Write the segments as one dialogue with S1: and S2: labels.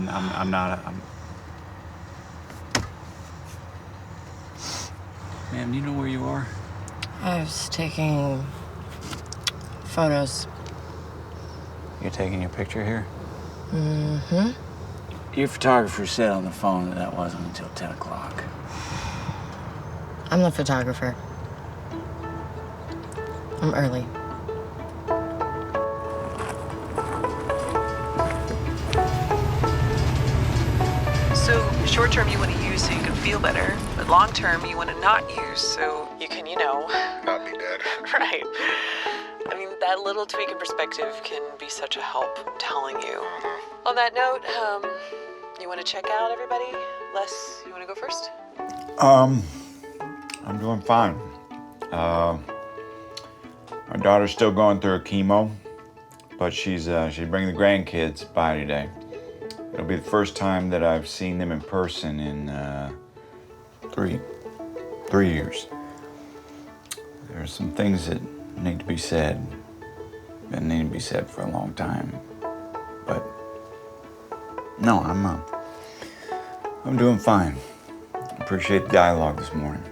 S1: I'm not. Ma'am, do you know where you are?
S2: I was taking photos.
S1: You're taking your picture here?
S2: Mm-hmm.
S1: Your photographer said on the phone that wasn't until 10 o'clock.
S2: I'm the photographer. I'm early.
S3: So short term you want to use so you can feel better, but long term you want to not use so you can,
S4: Not be dead.
S3: Right. I mean, that little tweak in perspective can be such a help, I'm telling you. On that note, you want to check out everybody? Les, you want to go first?
S4: I'm doing fine. My daughter's still going through her chemo, but she's bringing the grandkids by today. It'll be the first time that I've seen them in person in 3 years. There are some things that need to be said, that need to be said for a long time. But no, I'm doing fine. Appreciate the dialogue this morning.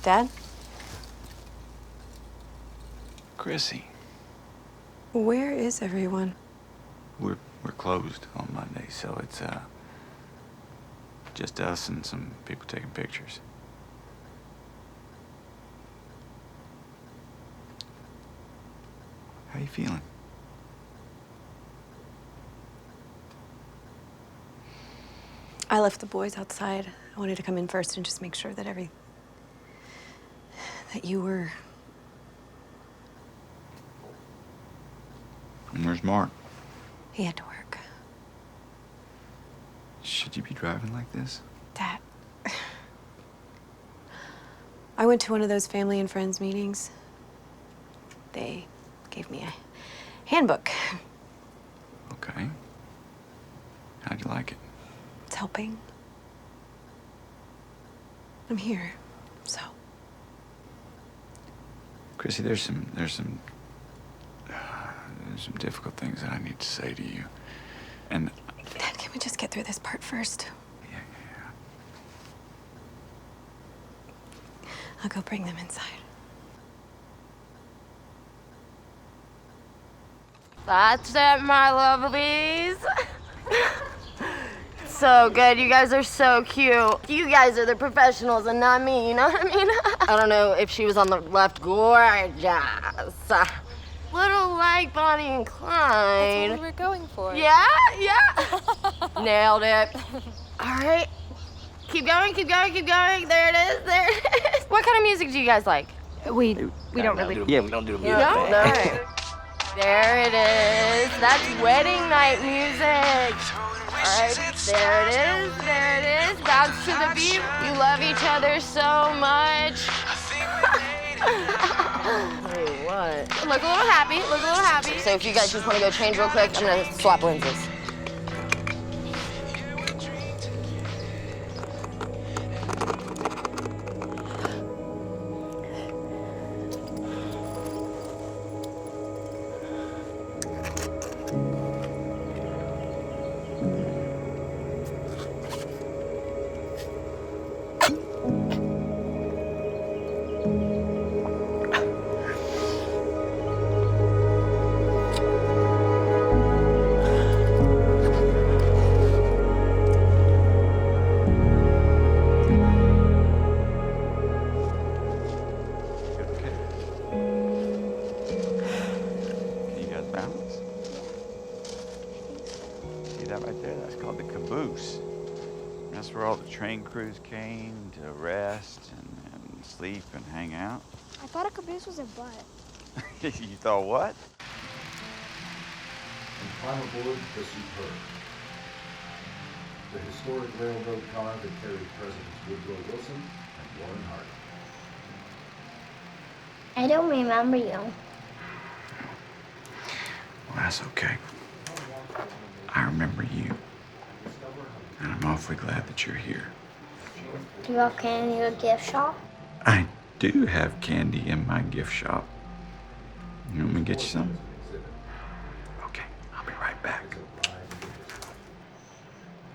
S3: Dad?
S1: Chrissy,
S3: Where is everyone?
S1: we're closed on Monday, so it's just us and some people taking pictures. How you feeling?
S5: I left the boys outside. I wanted to come in first and just make sure that that you were...
S4: And where's Mark?
S5: He had to work.
S1: Should you be driving like this?
S5: Dad. I went to one of those family and friends meetings. They gave me a handbook.
S1: Okay. How'd you like it?
S5: It's helping. I'm here, so.
S1: Chrissy, there's some difficult things that I need to say to you. And
S5: Dad, can we just get through this part first?
S1: yeah.
S5: I'll go bring them inside.
S2: That's it, my lovelies. So good. You guys are so cute. You guys are the professionals and not me, you know what I mean? I don't know if she was on the left. Gorgeous. Little like Bonnie and Clyde.
S6: That's what we were going for.
S2: Yeah. Nailed it. All right. Keep going. There it is. What kind of music do you guys like?
S6: We don't really.
S1: Yeah, we don't do music.
S2: No? All right. There it is. That's wedding night music. All right, there it is. Bounce to the beat. You love each other so much. Wait, what? Look a little happy. So if you guys just want to go change real quick, I'm gonna swap lenses.
S4: That's where all the train crews came to rest and sleep and hang out.
S6: I thought a caboose was a butt.
S4: You thought what?
S7: And climb aboard the Superb, the historic railroad car that carried Presidents Woodrow Wilson and Warren Harding.
S8: I don't remember you.
S4: Well, that's okay. I remember you. And I'm awfully glad that you're here.
S8: Do you have candy in your gift shop?
S4: I do have candy in my gift shop. You want me to get you some? Okay, I'll be right back.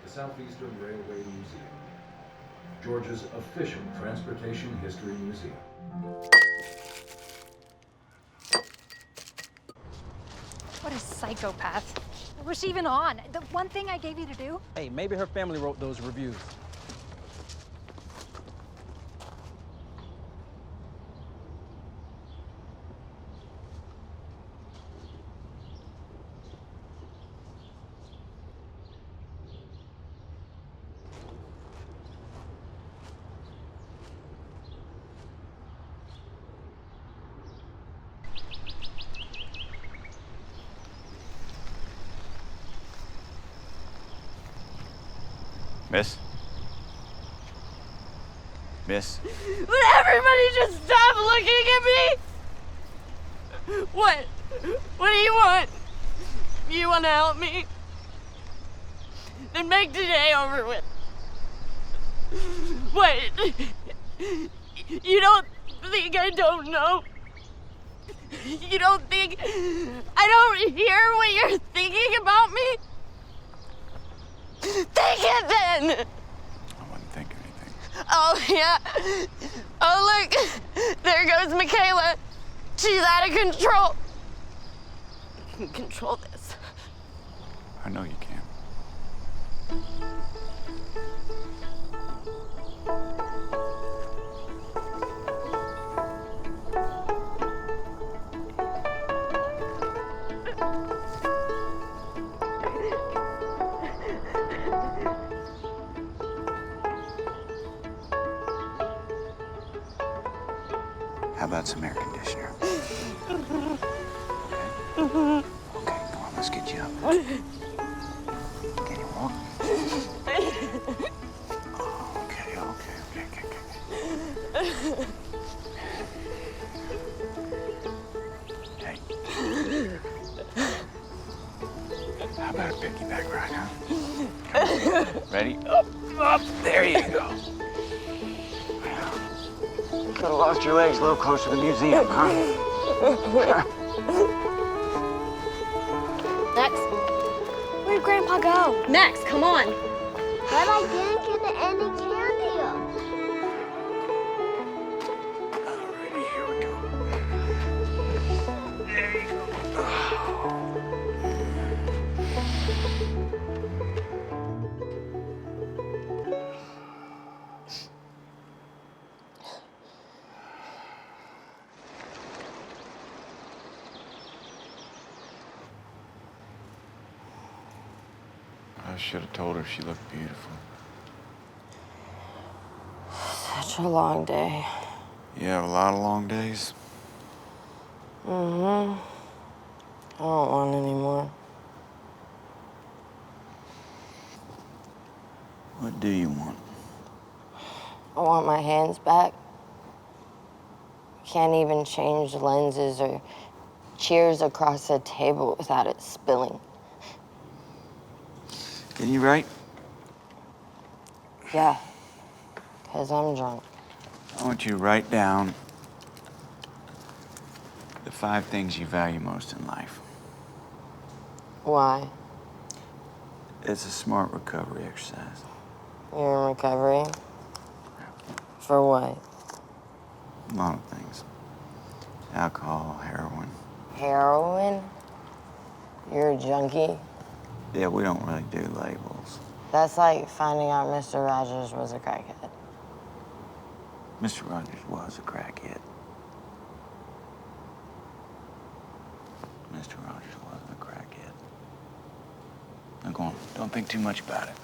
S7: The Southeastern Railway Museum, Georgia's official transportation history museum.
S6: What a psychopath. Was she even on? The one thing I gave you to do?
S9: Hey, maybe her family wrote those reviews.
S4: Miss? Miss?
S2: Would everybody just stop looking at me? What? What do you want? You want to help me? Then make today over with. What? You don't think I don't know? You don't think I don't hear what you're thinking about me? Think it then!
S4: I wasn't thinking anything.
S2: Oh, yeah. Oh, look. There goes Michaela. She's out of control. You can control this.
S4: I know you can. How about some air conditioner? Okay, come on, let's get you up. Can you walk? Okay. Hey. How about a piggyback ride, huh? Come on. Ready? Up. There you go. Could have lost your legs a little closer to the museum, huh?
S2: Next.
S6: Where'd Grandpa go?
S2: Next, come on.
S8: But I didn't get any candy.
S4: Alrighty, here we go. There you go. I should have told her she looked beautiful.
S2: Such a long day.
S4: You have a lot of long days?
S2: Mm-hmm. I don't want any more.
S1: What do you want?
S2: I want my hands back. Can't even change lenses or cheers across a table without it spilling.
S1: Can you write?
S2: Yeah, 'cause I'm drunk.
S1: I want you to write down the 5 things you value most in life.
S2: Why?
S1: It's a smart recovery exercise.
S2: You're in recovery? For what?
S1: A lot of things. Alcohol, heroin.
S2: Heroin? You're a junkie?
S1: Yeah, we don't really do labels.
S2: That's like finding out Mr. Rogers was a crackhead.
S1: Mr. Rogers was a crackhead. Mr. Rogers wasn't a crackhead. Now go on, don't think too much about it.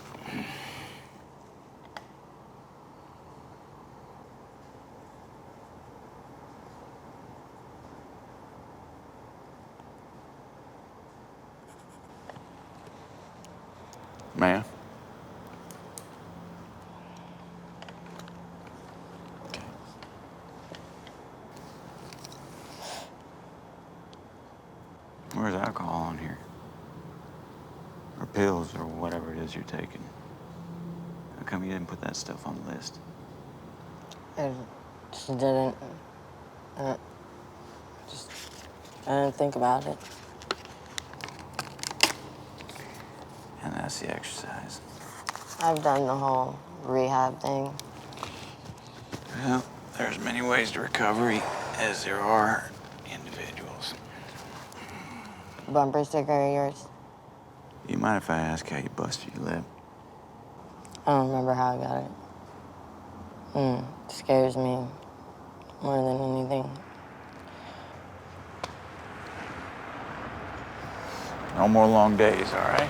S1: Ma'am? Where's alcohol on here? Or pills, or whatever it is you're taking? How come you didn't put that stuff on the list?
S2: I just didn't. I didn't think about it.
S1: And that's the exercise.
S2: I've done the whole rehab thing.
S1: Well, there's many ways to recovery as there are individuals.
S2: Bumper sticker of yours?
S1: You mind if I ask how you busted your lip?
S2: I don't remember how I got it. It scares me more than anything.
S1: No more long days, all right?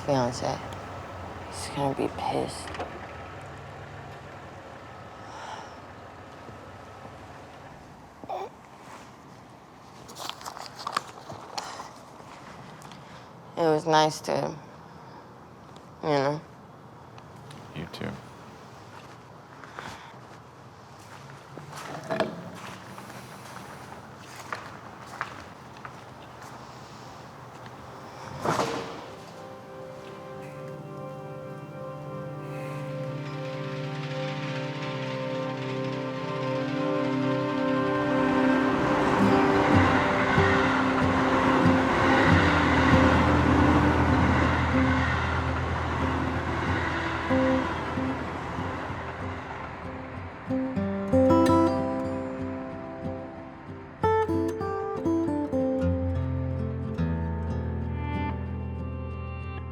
S2: Fiance, he's gonna be pissed. It was nice to, you know.
S4: You too.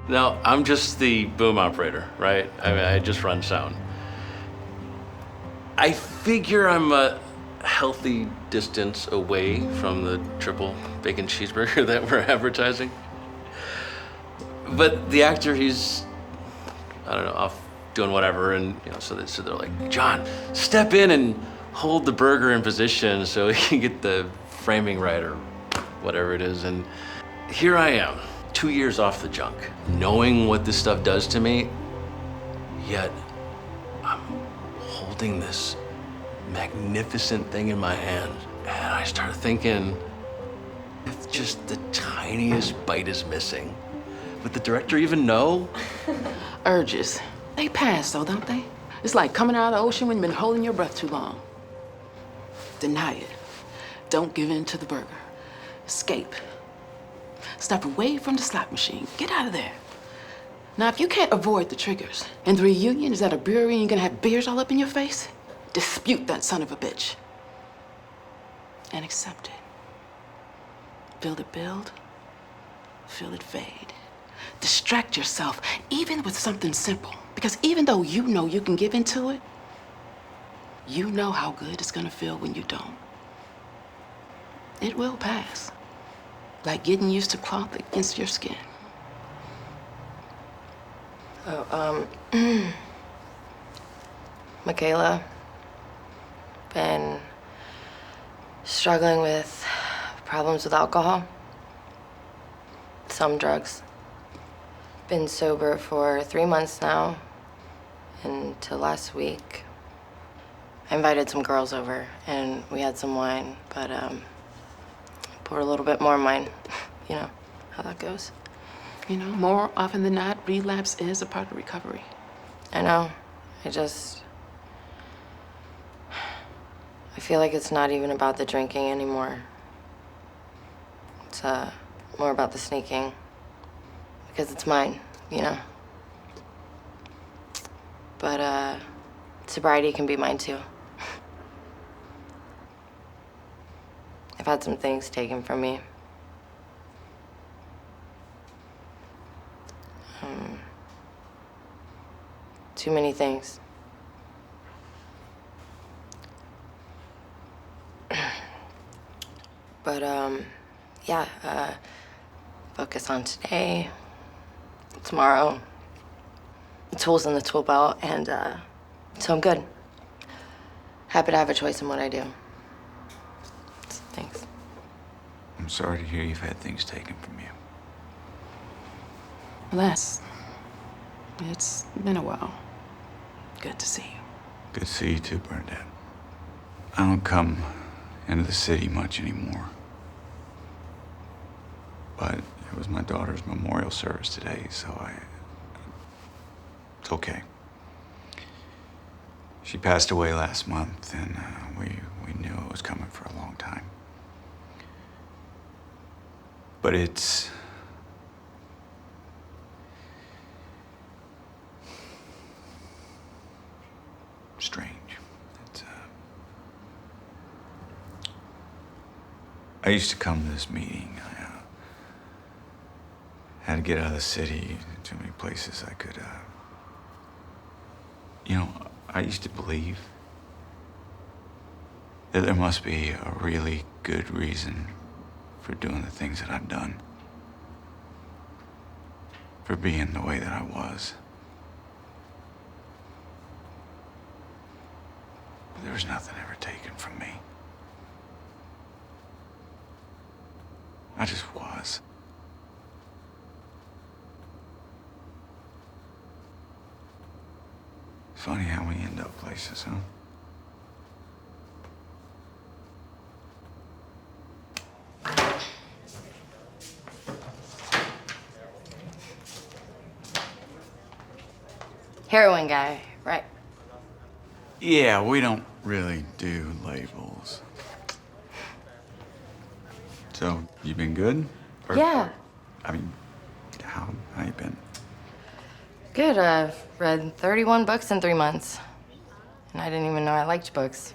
S10: Now, I'm just the boom operator, right? I mean, I just run sound. I figure I'm a healthy distance away from the triple bacon cheeseburger that we're advertising. But the actor, he's, I don't know, off doing whatever, and you know, so they're like, John, step in and hold the burger in position so he can get the framing right or whatever it is. And here I am, 2 years off the junk, knowing what this stuff does to me, yet I'm holding this magnificent thing in my hand. And I start thinking, if just the tiniest bite is missing, would the director even know?
S11: Urges. They pass though, don't they? It's like coming out of the ocean when you've been holding your breath too long. Deny it. Don't give in to the burger. Escape. Step away from the slot machine. Get out of there. Now, if you can't avoid the triggers, and the reunion is at a brewery and you're gonna have beers all up in your face, dispute that son of a bitch. And accept it. Feel it build, feel it fade. Distract yourself, even with something simple. Because even though you know you can give into it, you know how good it's gonna feel when you don't. It will pass. Like getting used to cloth against your skin.
S2: Oh, Michaela, been struggling with problems with alcohol, some drugs. Been sober for 3 months now, and till last week, I invited some girls over and we had some wine, but poured a little bit more in mine. You know how that goes.
S11: You know, more often than not, relapse is a part of recovery.
S2: I know. I feel like it's not even about the drinking anymore. It's more about the sneaking. Because it's mine, you know. But sobriety can be mine too. I've had some things taken from me. Too many things. But yeah, focus on today, tomorrow, the tools in the tool belt, and so I'm good. Happy to have a choice in what I do. Thanks.
S1: I'm sorry to hear you've had things taken from you.
S11: Les, it's been a while. Good to see you.
S4: Good to see you too, Bernadette. I don't come into the city much anymore. But it was my daughter's memorial service today, so it's okay. She passed away last month, and we knew it was coming for a long time. But it's strange. I used to come to this meeting. I had to get out of the city. Too many places I could. You know, I used to believe that there must be a really good reason for doing the things that I've done, for being the way that I was. But there was nothing ever taken from me. I just was. Funny how we end up places, huh?
S2: Heroin guy, right?
S4: Yeah, we don't really do labels. So, you been good?
S2: Yeah.
S4: I mean, how you been?
S2: Good. I've read 31 books in 3 months. And I didn't even know I liked books.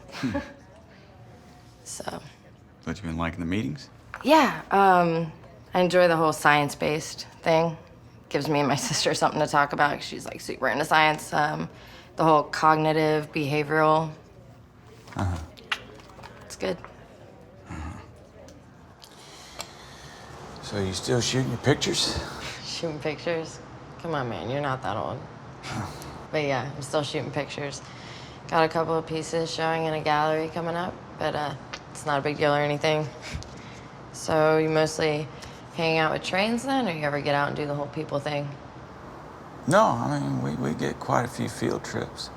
S2: So.
S4: But you been liking the meetings?
S2: Yeah, I enjoy the whole science-based thing. Gives me and my sister something to talk about. She's like super into science. The whole cognitive, behavioral.
S4: Uh-huh.
S2: It's good.
S4: So you still shooting your pictures?
S2: Shooting pictures? Come on, man, you're not that old. But yeah, I'm still shooting pictures. Got a couple of pieces showing in a gallery coming up, but it's not a big deal or anything. So you mostly hang out with trains then, or you ever get out and do the whole people thing?
S4: No, I mean, we get quite a few field trips.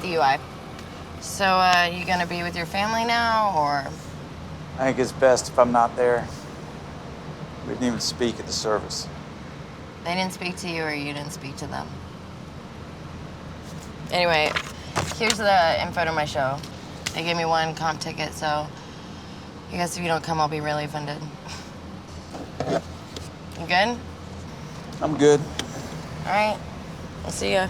S2: DUI. So, you gonna be with your family now, or?
S1: I think it's best if I'm not there. We didn't even speak at the service.
S2: They didn't speak to you, or you didn't speak to them? Anyway, here's the info to my show. They gave me 1 comp ticket, so I guess if you don't come, I'll be really offended. You good?
S1: I'm good.
S2: All right. I'll see ya.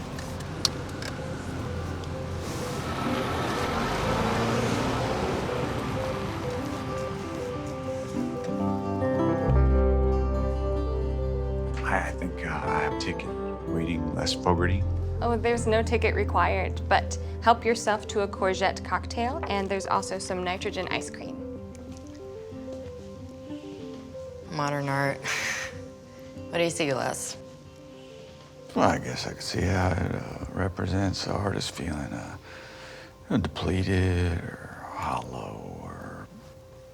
S4: I think I have a ticket. Waiting less Fogarty.
S12: Oh, there's no ticket required, but help yourself to a courgette cocktail, and there's also some nitrogen ice cream.
S2: Modern art. What do you see, Les?
S4: Well, I guess I could see how it represents the artist feeling depleted or hollow or...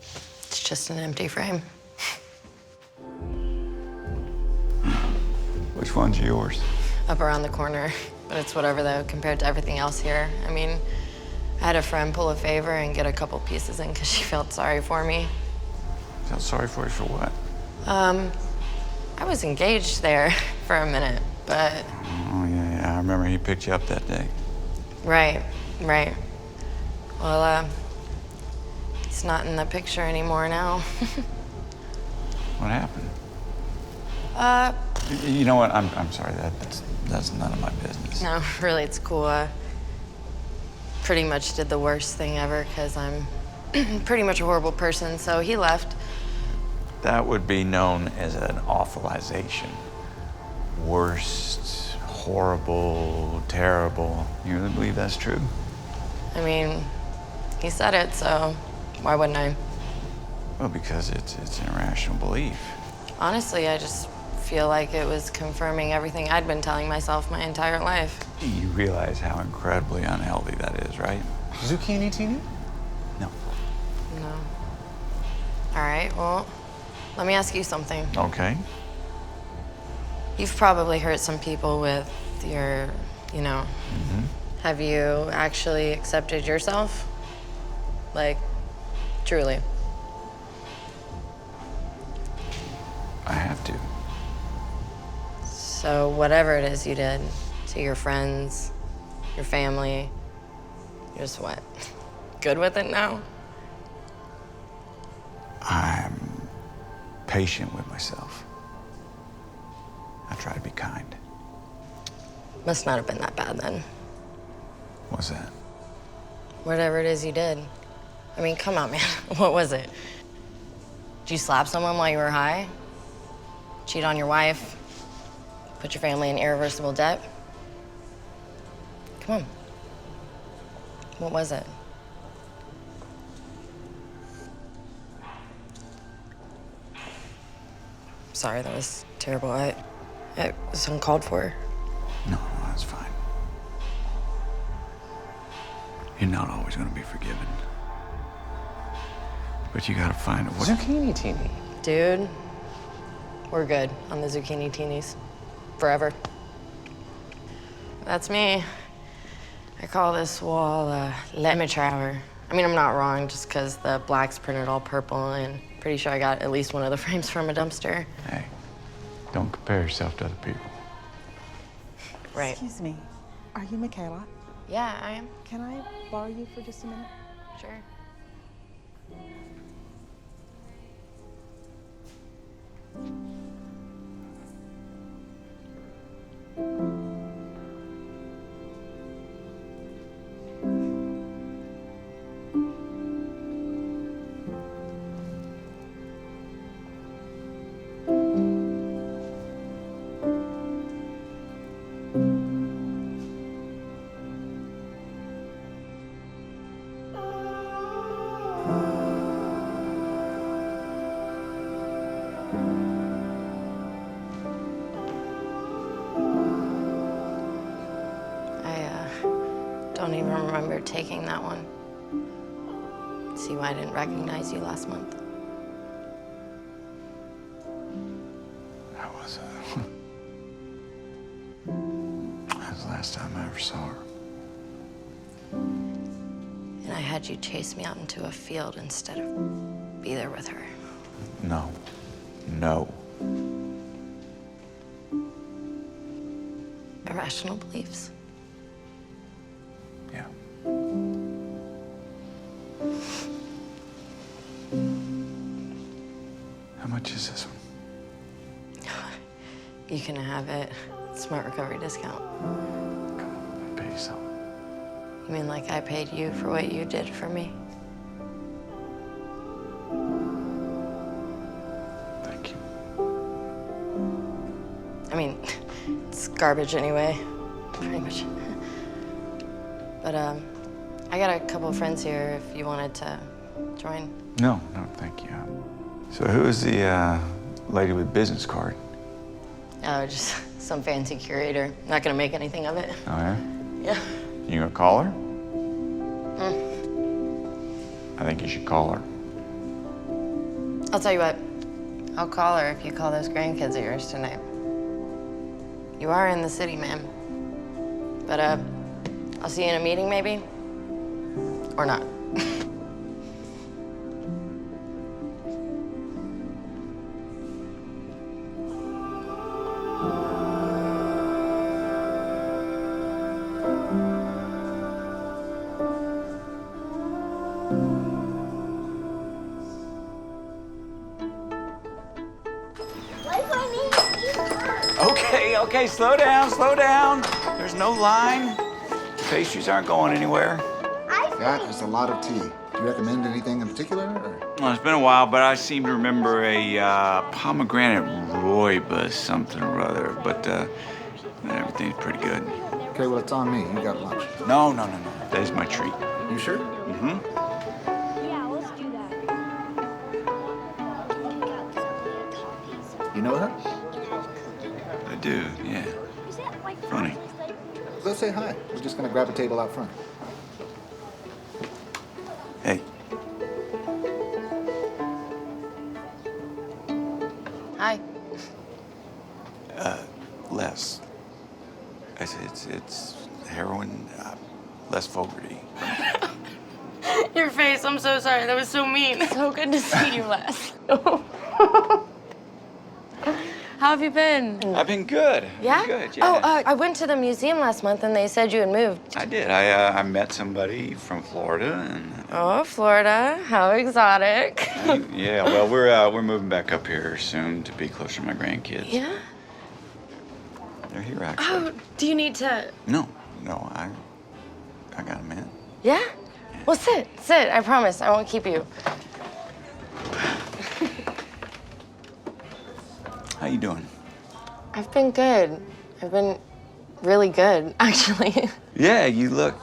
S2: It's just an empty frame.
S4: Which one's yours?
S2: Up around the corner. But it's whatever, though, compared to everything else here. I mean, I had a friend pull a favor and get a couple pieces in because she felt sorry for me.
S4: Felt sorry for you for what?
S2: I was engaged there for a minute, but...
S4: Oh, yeah, I remember he picked you up that day.
S2: Right. Well, he's not in the picture anymore now.
S4: What happened? You know what? I'm sorry. That's none of my business.
S2: No, really, it's cool. Pretty much did the worst thing ever because I'm pretty much a horrible person, so he left.
S4: That would be known as an awfulization. Worst, horrible, terrible. You really believe that's true?
S2: I mean, he said it, so why wouldn't I?
S4: Well, because it's an irrational belief.
S2: Honestly, I just feel like it was confirming everything I'd been telling myself my entire life.
S1: You realize how incredibly unhealthy that is, right?
S13: Zucchini teeny?
S1: No.
S2: No. All right, well, let me ask you something.
S1: Okay.
S2: You've probably hurt some people with your, you know. Have you actually accepted yourself? Like, truly?
S1: I have to.
S2: So whatever it is you did to your friends, your family, you're just what? Good with it now?
S1: I'm patient with myself. I try to be kind.
S2: Must not have been that bad then.
S1: What's that?
S2: Whatever it is you did. I mean, come on, man. What was it? Did you slap someone while you were high? Cheat on your wife? Put your family in irreversible debt? Come on. What was it? Sorry, that was terrible. It was uncalled for.
S1: No, that's fine. You're not always going to be forgiven. But you got to find a way.
S13: Zucchini teeny.
S2: Dude, we're good on the zucchini teenies. Forever. That's me. I call this wall lemon shower. I mean, I'm not wrong, just because the black's printed all purple, and pretty sure I got at least one of the frames from a dumpster.
S1: Hey, don't compare yourself to other people.
S2: Right.
S14: Excuse me. Are you Michaela?
S2: Yeah, I am.
S14: Can I borrow you for just a minute?
S2: Sure. Don't even remember taking that one. See why I didn't recognize you last month?
S1: That was the last time I ever saw her.
S2: And I had you chase me out into a field instead of be there with her.
S1: No. No.
S2: Irrational beliefs.
S1: Yeah. How much is this one?
S2: You can have it. Smart recovery discount.
S1: Come on, I'll pay you some.
S2: You mean like I paid you for what you did for me?
S1: Thank you.
S2: I mean, it's garbage anyway, pretty much. But I got a couple of friends here if you wanted to join.
S1: No, thank you. So who is the lady with business card?
S2: Oh, just some fancy curator. Not gonna make anything of it.
S1: Oh, yeah?
S2: Yeah.
S1: You gonna call her? I think you should call her.
S2: I'll tell you what. I'll call her if you call those grandkids of yours tonight. You are in the city, ma'am. But I'll see you in a meeting, maybe? Or not.
S1: Okay, slow down. There's no line. Pastries aren't going anywhere.
S15: That is a lot of tea. Do you recommend anything in particular? Or?
S1: Well, it's been a while, but I seem to remember a pomegranate rooibos something or other, but everything's pretty good.
S15: Okay, well, it's on me. You got lunch.
S1: No. That is my treat.
S15: You sure?
S1: Mm-hmm.
S8: Yeah, let's do that.
S15: You know her?
S1: I do, yeah. Funny.
S15: Go say hi. We're just gonna grab a table out front.
S1: Hey,
S2: Hi.
S1: less. It's heroin, less vulgarity.
S2: Your face, I'm so sorry. That was so mean.
S12: So good to see you, Les.
S2: How have you been?
S1: I've been good.
S2: Yeah?
S1: Good, yeah.
S2: Oh, I went to the museum last month and they said you had moved.
S1: I did. I met somebody from Florida, and
S2: Oh, Florida. How exotic.
S1: yeah. Well, we're moving back up here soon to be closer to my grandkids.
S2: Yeah?
S1: They're here actually.
S2: Oh, do you need to...
S1: No, I got a minute.
S2: Yeah? Well, sit. I promise. I won't keep you.
S1: How you doing?
S2: I've been good. I've been really good, actually.
S1: Yeah, you look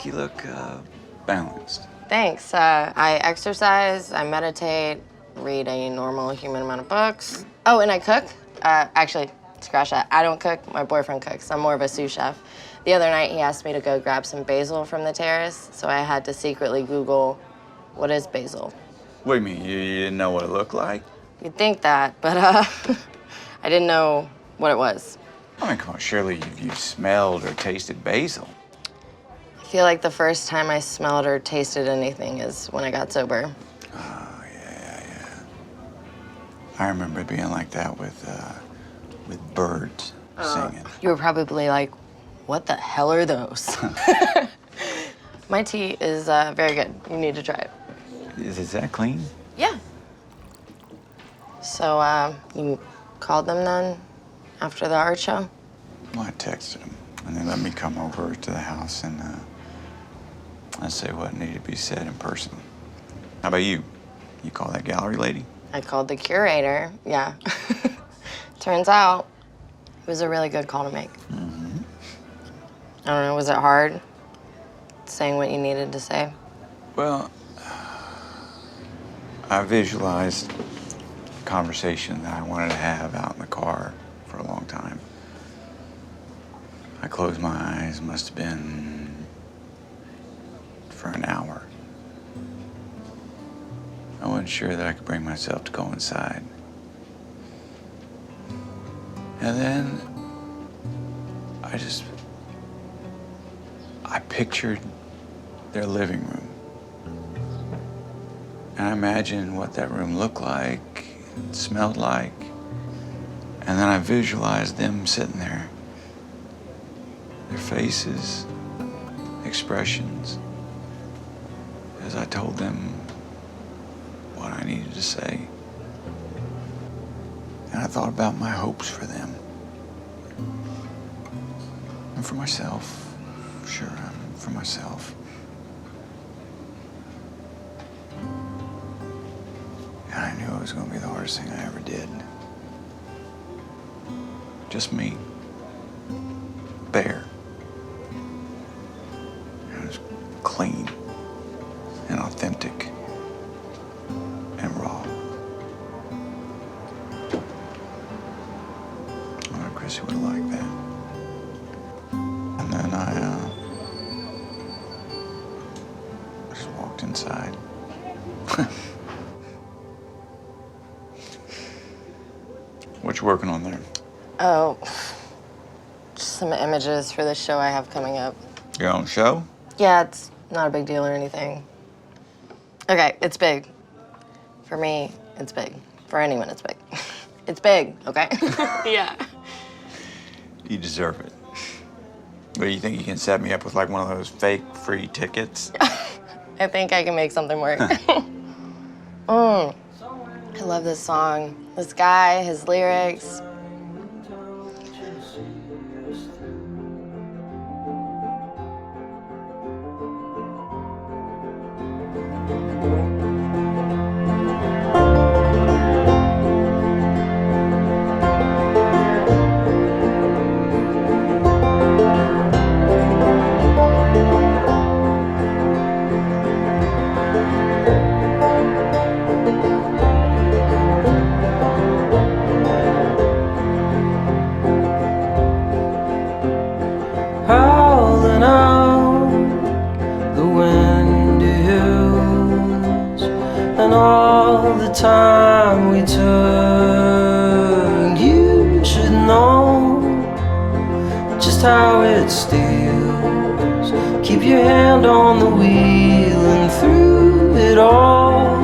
S1: balanced.
S2: Thanks. I exercise, I meditate, read a normal human amount of books. Oh, and I cook. Actually, scratch that. I don't cook. My boyfriend cooks. I'm more of a sous chef. The other night, he asked me to go grab some basil from the terrace, so I had to secretly Google, what is basil?
S1: What do you mean? You didn't know what it looked like?
S2: You'd think that, but I didn't know what it was.
S1: I mean, come on, surely you've smelled or tasted basil.
S2: I feel like the first time I smelled or tasted anything is when I got sober.
S1: Oh, yeah. I remember being like that with birds singing.
S2: You were probably like, what the hell are those? My tea is very good. You need to try it.
S1: Is that clean?
S2: Yeah. So, you called them then after the art show?
S1: Well, I texted them, and they let me come over to the house and I say what needed to be said in person. How about you? You call that gallery lady?
S2: I called the curator, yeah. Turns out it was a really good call to make. I don't know, was it hard saying what you needed to say?
S1: Well, I visualized a conversation that I wanted to have out in the car for a long time. I closed my eyes, must have been for an hour. I wasn't sure that I could bring myself to go inside. And then I pictured their living room. And I imagined what that room looked like, smelled like. And then I visualized them sitting there. Their faces, expressions, as I told them what I needed to say. And I thought about my hopes for them. And for myself. Sure, for myself. And I knew it was going to be the hardest thing I ever did. Just me. Bare. It was clean and authentic and raw. I know Chrissy would have liked that. And then I just walked inside. What you working on there?
S2: Oh, just some images for the show I have coming up.
S1: Your own show?
S2: Yeah, it's not a big deal or anything. Okay, it's big. For me, it's big. For anyone, it's big. It's big, okay? Yeah.
S1: You deserve it. But you think you can set me up with like one of those fake free tickets?
S2: I think I can make something work. I love this song. This guy, his lyrics.
S16: all the time we took. You should know just how it steals. Keep your hand on the wheel, and through it all,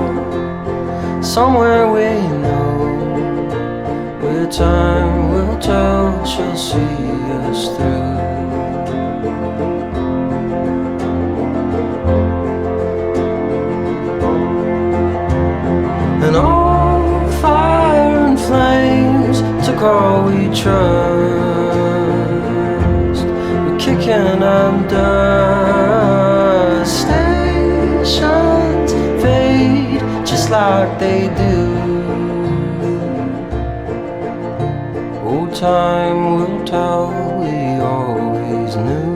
S16: somewhere we know, where time will tell, she'll see us through. And all fire and flames took all we trust. We're kicking up dust. Stations fade just like they do. Oh, time will tell, we always knew.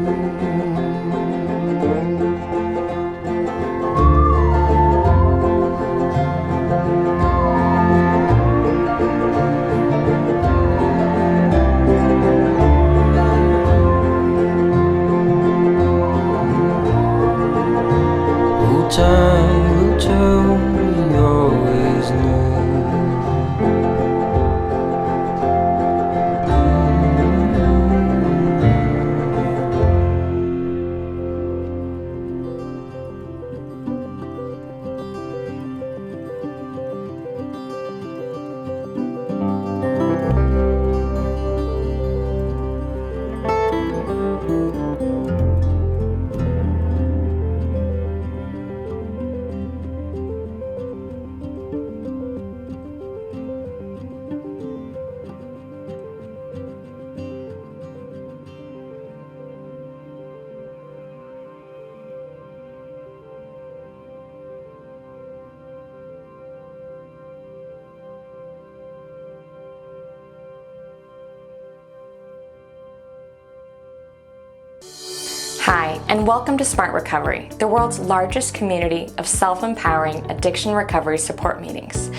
S16: Time will tell, we always knew.
S17: Hi, and welcome to Smart Recovery, the world's largest community of self-empowering addiction recovery support meetings.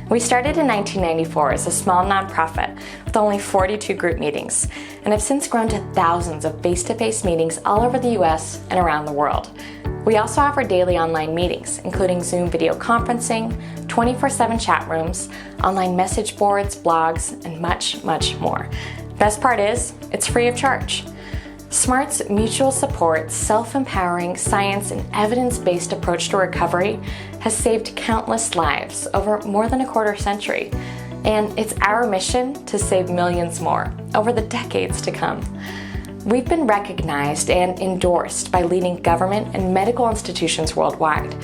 S17: We started in 1994 as a small nonprofit with only 42 group meetings, and have since grown to thousands of face-to-face meetings all over the US and around the world. We also offer daily online meetings, including Zoom video conferencing, 24/7 chat rooms, online message boards, blogs, and much, much more. Best part is, it's free of charge. SMART's mutual support, self-empowering, science, and evidence-based approach to recovery has saved countless lives over more than a quarter century. And it's our mission to save millions more over the decades to come. We've been recognized and endorsed by leading government and medical institutions worldwide.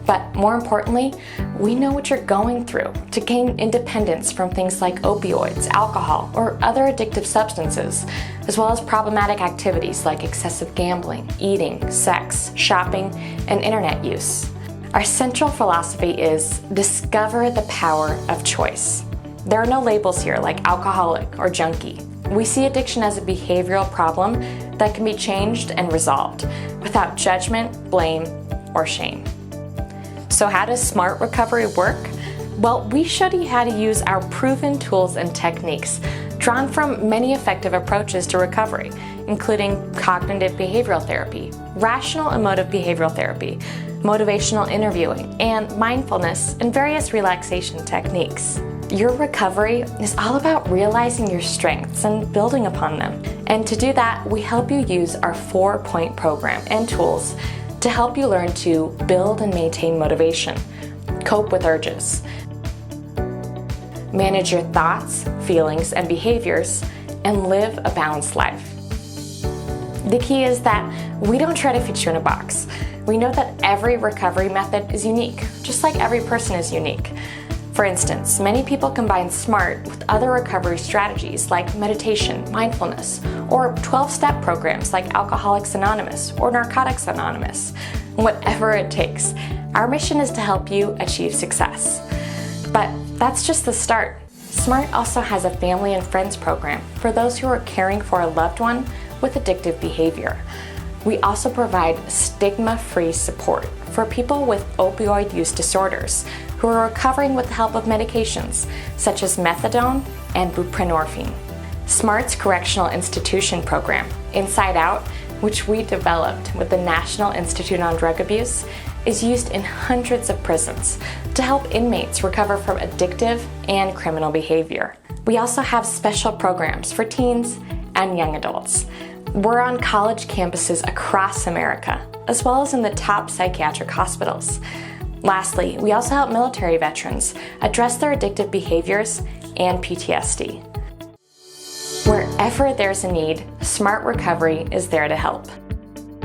S17: But more importantly, we know what you're going through to gain independence from things like opioids, alcohol, or other addictive substances, as well as problematic activities like excessive gambling, eating, sex, shopping, and internet use. Our central philosophy is discover the power of choice. There are no labels here like alcoholic or junkie. We see addiction as a behavioral problem that can be changed and resolved without judgment, blame, or shame. So how does Smart Recovery work? Well, we showed you how to use our proven tools and techniques drawn from many effective approaches to recovery, including cognitive behavioral therapy, rational emotive behavioral therapy, motivational interviewing, and mindfulness and various relaxation techniques. Your recovery is all about realizing your strengths and building upon them. And to do that, we help you use our 4-point program and tools to help you learn to build and maintain motivation, cope with urges, manage your thoughts, feelings, and behaviors, and live a balanced life. The key is that we don't try to fit you in a box. We know that every recovery method is unique, just like every person is unique. For instance, many people combine SMART with other recovery strategies like meditation, mindfulness, or 12-step programs like Alcoholics Anonymous or Narcotics Anonymous. Whatever it takes, our mission is to help you achieve success. But that's just the start. SMART also has a family and friends program for those who are caring for a loved one with addictive behavior. We also provide stigma-free support for people with opioid use disorders who are recovering with the help of medications such as methadone and buprenorphine. SMART's correctional institution program, Inside Out, which we developed with the National Institute on Drug Abuse, is used in hundreds of prisons to help inmates recover from addictive and criminal behavior. We also have special programs for teens and young adults. We're on college campuses across America, as well as in the top psychiatric hospitals. Lastly, we also help military veterans address their addictive behaviors and PTSD. Wherever there's a need, Smart Recovery is there to help.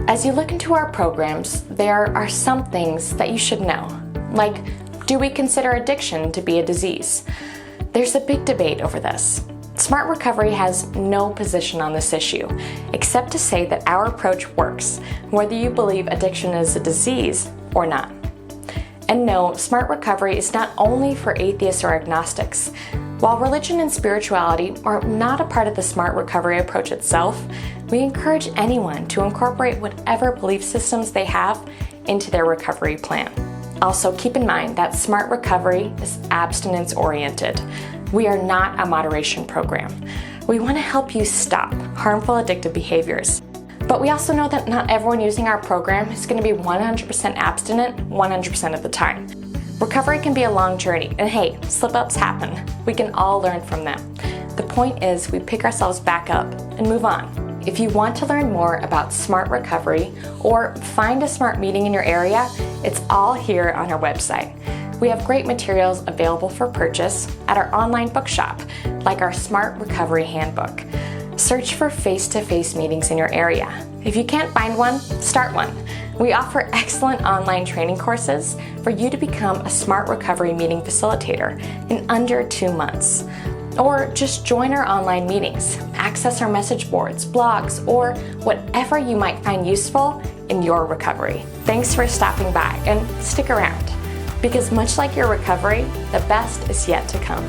S17: As you look into our programs, there are some things that you should know, like, do we consider addiction to be a disease? There's a big debate over this. Smart Recovery has no position on this issue, except to say that our approach works, whether you believe addiction is a disease or not. And no, Smart Recovery is not only for atheists or agnostics. While religion and spirituality are not a part of the Smart Recovery approach itself, we encourage anyone to incorporate whatever belief systems they have into their recovery plan. Also, keep in mind that Smart Recovery is abstinence-oriented. We are not a moderation program. We want to help you stop harmful addictive behaviors. But we also know that not everyone using our program is going to be 100% abstinent 100% of the time. Recovery can be a long journey, and hey, slip-ups happen. We can all learn from them. The point is we pick ourselves back up and move on. If you want to learn more about Smart Recovery or find a Smart meeting in your area, it's all here on our website. We have great materials available for purchase at our online bookshop, like our Smart Recovery Handbook. Search for face-to-face meetings in your area. If you can't find one, start one. We offer excellent online training courses for you to become a Smart Recovery meeting facilitator in under 2 months. Or just join our online meetings, access our message boards, blogs, or whatever you might find useful in your recovery. Thanks for stopping by, and stick around, because much like your recovery, the best is yet to come.